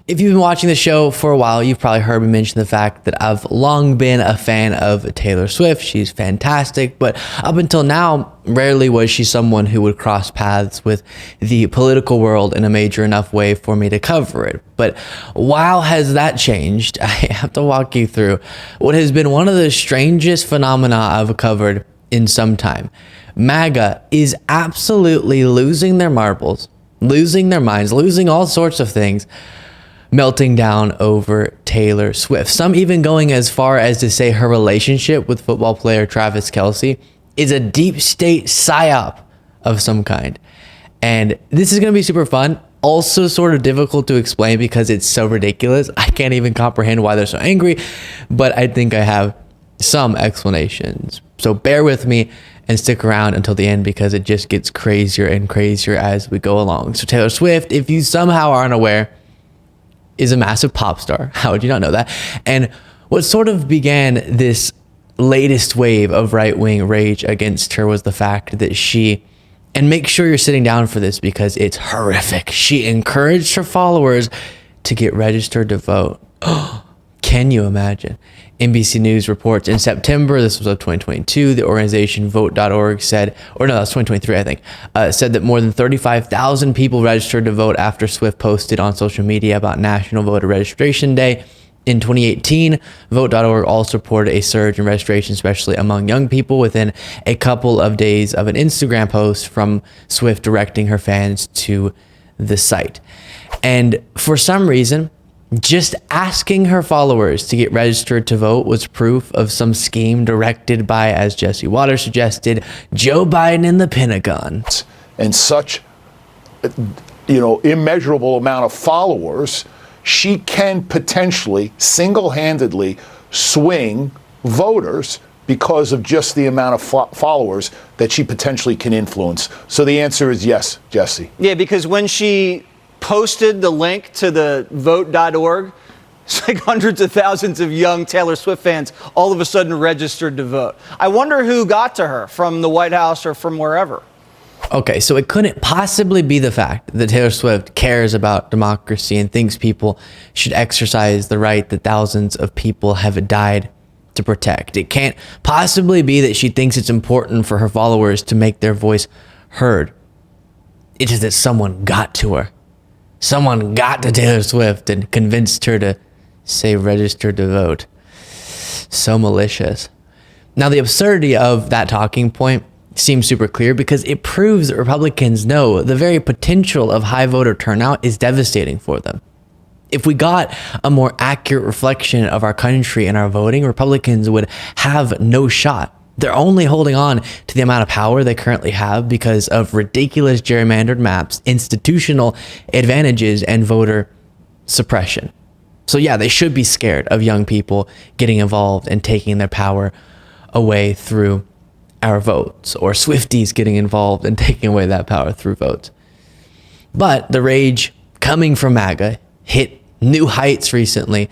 If you've been watching the show for a while, you've probably heard me mention the fact that I've long been a fan of Taylor Swift. She's fantastic, but up until now, rarely was she someone who would cross paths with the political world in a major enough way for me to cover it. But wow, has that changed? I have to walk you through what has been one of the strangest phenomena I've covered in some time. MAGA is absolutely losing their marbles, losing their minds, losing all sorts of things, melting down over Taylor Swift. Some even going as far as to say her relationship with football player Travis Kelce is a deep state psyop of some kind. And this is going to be super fun. Also sort of difficult to explain because it's so ridiculous. I can't even comprehend why they're so angry, but I think I have some explanations. So bear with me and stick around until the end because it just gets crazier and crazier as we go along. So Taylor Swift, if you somehow aren't aware, is a massive pop star. How would you not know that? And what sort of began this latest wave of right-wing rage against her was the fact that she, and make sure you're sitting down for this because it's horrific, she encouraged her followers to get registered to vote. Can you imagine? NBC News reports in September, this was of 2022, the organization vote.org said, or no, that's 2023, I think, said that more than 35,000 people registered to vote after Swift posted on social media about National Voter Registration Day. In 2018, vote.org also reported a surge in registration, especially among young people, within a couple of days of an Instagram post from Swift directing her fans to the site. And for some reason, just asking her followers to get registered to vote was proof of some scheme directed by, as Jesse Waters suggested, Joe Biden and the Pentagon. And such, immeasurable amount of followers, she can potentially single-handedly swing voters because of just the amount of followers that she potentially can influence. So the answer is yes, Jesse. Yeah, because when she posted the link to the vote.org, it's like hundreds of thousands of young Taylor Swift fans all of a sudden registered to vote. I wonder who got to her from the White House or from wherever. Okay, so it couldn't possibly be the fact that Taylor Swift cares about democracy and thinks people should exercise the right that thousands of people have died to protect. It can't possibly be that she thinks it's important for her followers to make their voice heard. It is that someone got to her. Someone got to Taylor Swift and convinced her to say register to vote. So malicious. Now, the absurdity of that talking point seems super clear because it proves that Republicans know the very potential of high voter turnout is devastating for them. If we got a more accurate reflection of our country and our voting, Republicans would have no shot. They're only holding on to the amount of power they currently have because of ridiculous gerrymandered maps, institutional advantages, and voter suppression. So yeah, they should be scared of young people getting involved and taking their power away through our votes, or Swifties getting involved and taking away that power through votes. But the rage coming from MAGA hit new heights recently.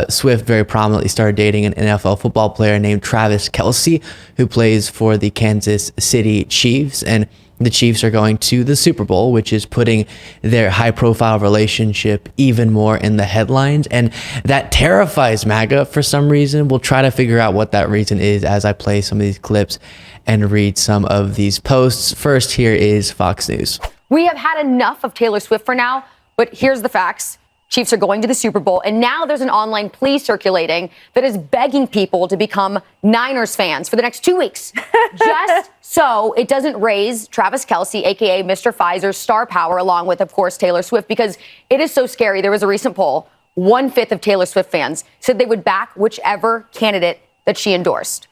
Swift very prominently started dating an NFL football player named Travis Kelce, who plays for the Kansas City Chiefs. And the Chiefs are going to the Super Bowl, which is putting their high-profile relationship even more in the headlines. And that terrifies MAGA for some reason. We'll try to figure out what that reason is as I play some of these clips and read some of these posts. First, here is Fox News. We have had enough of Taylor Swift for now, but here's the facts. Chiefs are going to the Super Bowl, and now there's an online plea circulating that is begging people to become Niners fans for the next 2 weeks, just so it doesn't raise Travis Kelce, a.k.a. Mr. Pfizer's star power, along with, of course, Taylor Swift, because it is so scary. There was a recent poll. 1/5 of Taylor Swift fans said they would back whichever candidate that she endorsed.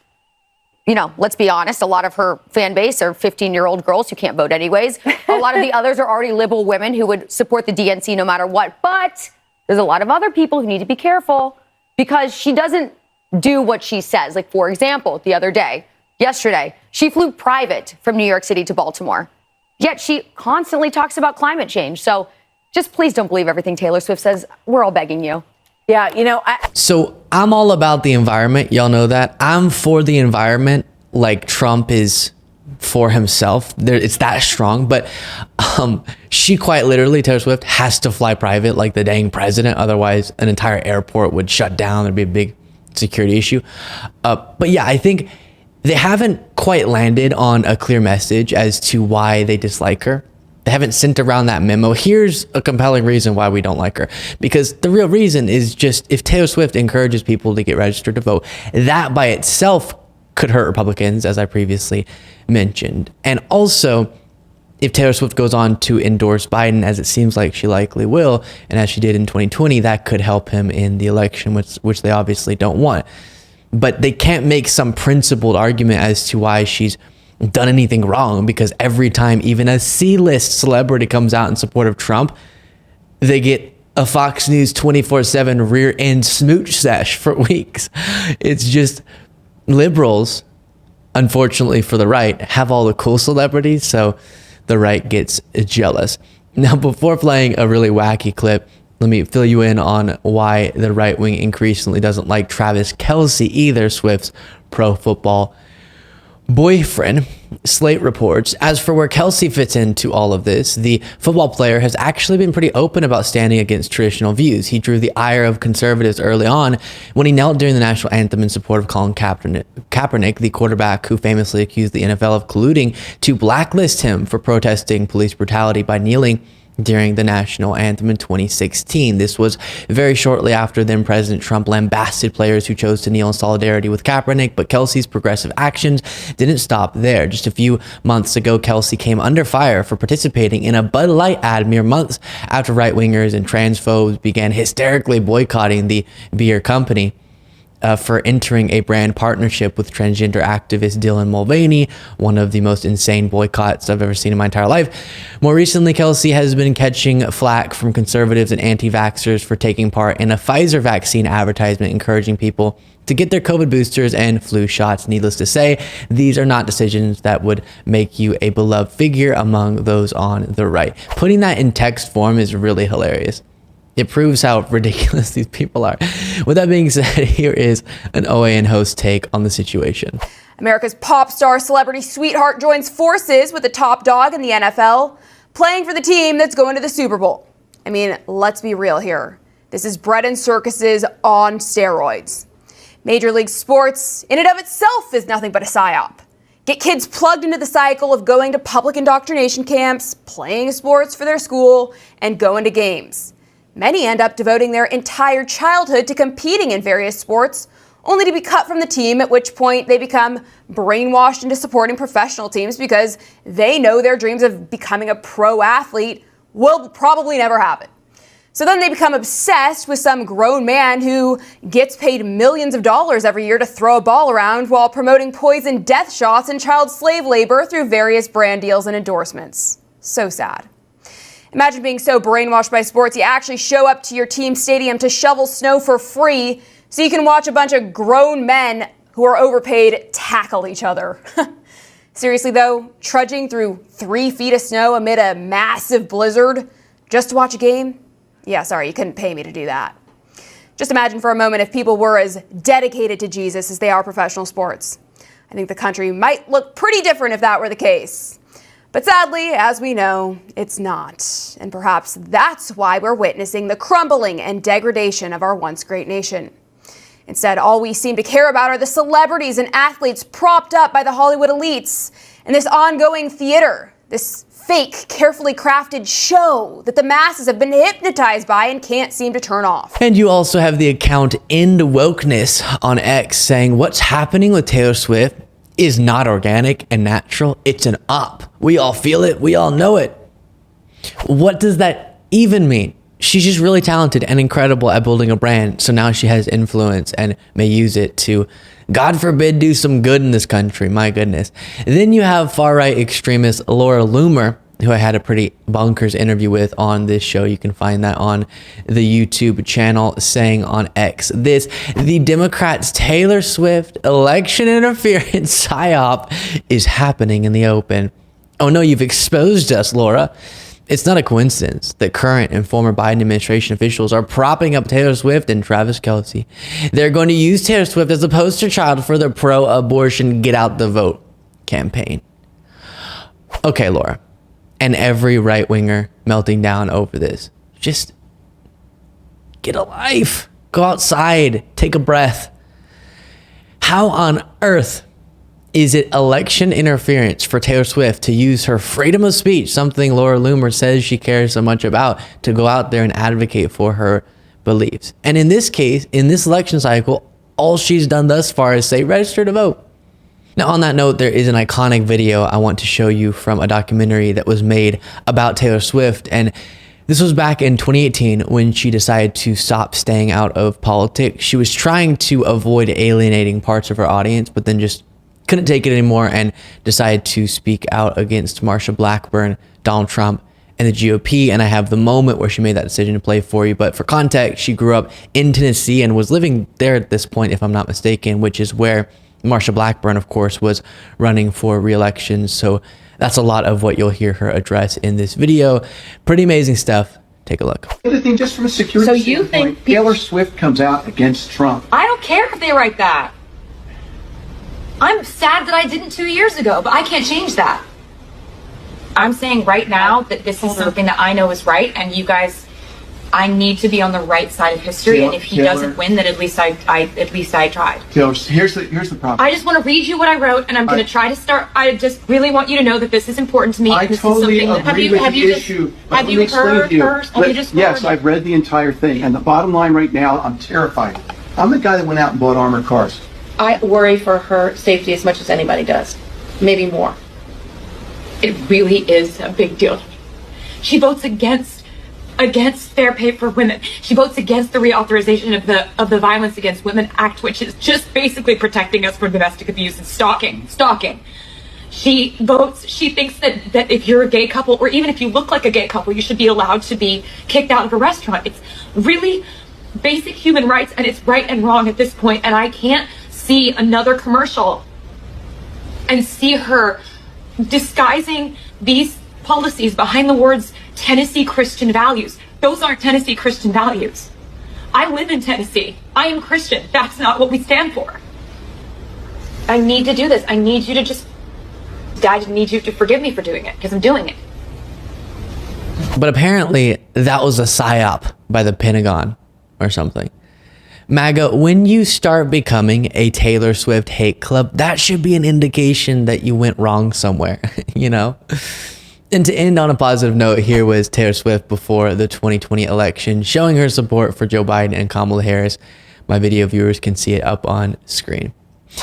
Let's be honest, a lot of her fan base are 15-year-old girls who can't vote anyways. A lot of the others are already liberal women who would support the DNC no matter what. But there's a lot of other people who need to be careful because she doesn't do what she says. Like, for example, yesterday, she flew private from New York City to Baltimore. Yet she constantly talks about climate change. So just please don't believe everything Taylor Swift says. We're all begging you. Yeah, So I'm all about the environment. Y'all know that. I'm for the environment like Trump is for himself. It's that strong, but she quite literally, Taylor Swift, has to fly private like the dang president. Otherwise, an entire airport would shut down. There'd be a big security issue. But yeah, I think they haven't quite landed on a clear message as to why they dislike her. They haven't sent around that memo. Here's a compelling reason why we don't like her. Because the real reason is just if Taylor Swift encourages people to get registered to vote, that by itself could hurt Republicans, as I previously mentioned. And also, if Taylor Swift goes on to endorse Biden, as it seems like she likely will, and as she did in 2020, that could help him in the election, which they obviously don't want. But they can't make some principled argument as to why she's done anything wrong, because every time even a C-list celebrity comes out in support of Trump, they get a Fox News 24/7 rear end smooch sesh for weeks. It's just liberals, unfortunately for the right, have all the cool celebrities, so the right gets jealous. Now, before playing a really wacky clip, let me fill you in on why the right wing increasingly doesn't like Travis Kelce either, Swift's pro football boyfriend. Slate reports, as for where Kelce fits into all of this, the football player has actually been pretty open about standing against traditional views. He drew the ire of conservatives early on when he knelt during the national anthem in support of Colin Kaepernick, the quarterback who famously accused the NFL of colluding to blacklist him for protesting police brutality by kneeling during the national anthem in 2016. This was very shortly after then President Trump lambasted players who chose to kneel in solidarity with Kaepernick, but Kelce's progressive actions didn't stop there. Just a few months ago, Kelce came under fire for participating in a Bud Light ad mere months after right-wingers and transphobes began hysterically boycotting the beer company for entering a brand partnership with transgender activist Dylan Mulvaney, one of the most insane boycotts I've ever seen in my entire life. More recently, Kelce has been catching flack from conservatives and anti-vaxxers for taking part in a Pfizer vaccine advertisement encouraging people to get their COVID boosters and flu shots. Needless to say, these are not decisions that would make you a beloved figure among those on the right. Putting that in text form is really hilarious. It proves how ridiculous these people are. With that being said, here is an OAN host take on the situation. America's pop star celebrity sweetheart joins forces with the top dog in the NFL, playing for the team that's going to the Super Bowl. I mean, let's be real here. This is bread and circuses on steroids. Major League Sports, in and of itself, is nothing but a psyop. Get kids plugged into the cycle of going to public indoctrination camps, playing sports for their school, and going to games. Many end up devoting their entire childhood to competing in various sports, only to be cut from the team, at which point they become brainwashed into supporting professional teams because they know their dreams of becoming a pro athlete will probably never happen. So then they become obsessed with some grown man who gets paid millions of dollars every year to throw a ball around while promoting poison death shots and child slave labor through various brand deals and endorsements. So sad. Imagine being so brainwashed by sports, you actually show up to your team stadium to shovel snow for free so you can watch a bunch of grown men who are overpaid tackle each other. Seriously though, trudging through 3 feet of snow amid a massive blizzard just to watch a game? Yeah, sorry, you couldn't pay me to do that. Just imagine for a moment if people were as dedicated to Jesus as they are professional sports. I think the country might look pretty different if that were the case. But sadly, as we know, it's not. And perhaps that's why we're witnessing the crumbling and degradation of our once great nation. Instead, all we seem to care about are the celebrities and athletes propped up by the Hollywood elites and this ongoing theater, this fake, carefully crafted show that the masses have been hypnotized by and can't seem to turn off. And you also have the account End Wokeness on X saying what's happening with Taylor Swift is not organic and natural. It's an op. We all feel it. We all know it. What does that even mean? She's just really talented and incredible at building a brand. So now she has influence and may use it to, God forbid, do some good in this country. My goodness. Then you have far-right extremist Laura Loomer, who I had a pretty bonkers interview with on this show. You can find that on the YouTube channel, saying on X this: the Democrats' Taylor Swift election interference psyop is happening in the open. Oh no, you've exposed us, Laura. It's not a coincidence that current and former Biden administration officials are propping up Taylor Swift and Travis Kelce. They're going to use Taylor Swift as a poster child for their pro-abortion Get Out the Vote campaign. Okay, Laura, and every right winger melting down over this. Just get a life. Go outside. Take a breath. How on earth is it election interference for Taylor Swift to use her freedom of speech, something Laura Loomer says she cares so much about, to go out there and advocate for her beliefs? And in this case, in this election cycle, all she's done thus far is say, register to vote. Now, on that note, there is an iconic video I want to show you from a documentary that was made about Taylor Swift. And this was back in 2018 when she decided to stop staying out of politics. She was trying to avoid alienating parts of her audience, but then just couldn't take it anymore and decided to speak out against Marsha Blackburn, Donald Trump, and the GOP. And I have the moment where she made that decision to play for you. But for context, she grew up in Tennessee and was living there at this point, if I'm not mistaken, which is where Marsha Blackburn, of course, was running for re-election. So that's a lot of what you'll hear her address in this video. Pretty amazing stuff. Take a look. The other thing, just from a security So you standpoint, think Taylor Swift comes out against Trump. I don't care if they write that. I'm sad that I didn't 2 years ago, but I can't change that. I'm saying right now that this is something that I know is right, and you guys, I need to be on the right side of history. And if he doesn't win, then at least I tried. Taylor, here's the problem. I just want to read you what I wrote, and I'm going to try to start. I just really want you to know that this is important to me. I this totally is something agree that, with the issue. But have let you me explain heard to you. first? Have you just Yes, heard? I've read the entire thing, and the bottom line right now, I'm terrified. I'm the guy that went out and bought armored cars. I worry for her safety as much as anybody does, maybe more. It really is a big deal. She votes against fair pay for women. She votes against the reauthorization of the Violence Against Women Act, which is just basically protecting us from domestic abuse and stalking. She thinks that if you're a gay couple, or even if you look like a gay couple, you should be allowed to be kicked out of a restaurant. It's really basic human rights, and it's right and wrong at this point, and I can't see another commercial and see her disguising these policies behind the words Tennessee Christian values. Those aren't Tennessee Christian values. I live in Tennessee. I am Christian. That's not what we stand for. I need to do this. I need you to I need you to forgive me for doing it, because I'm doing it. But apparently that was a psyop by the Pentagon or something. MAGA, when you start becoming a Taylor Swift hate club, that should be an indication that you went wrong somewhere, you know? And to end on a positive note, here was Taylor Swift before the 2020 election, showing her support for Joe Biden and Kamala Harris. My video viewers can see it up on screen.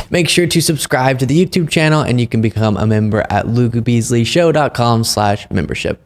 Make sure to subscribe to the YouTube channel, and you can become a member at lukebeasleyshow.com/membership.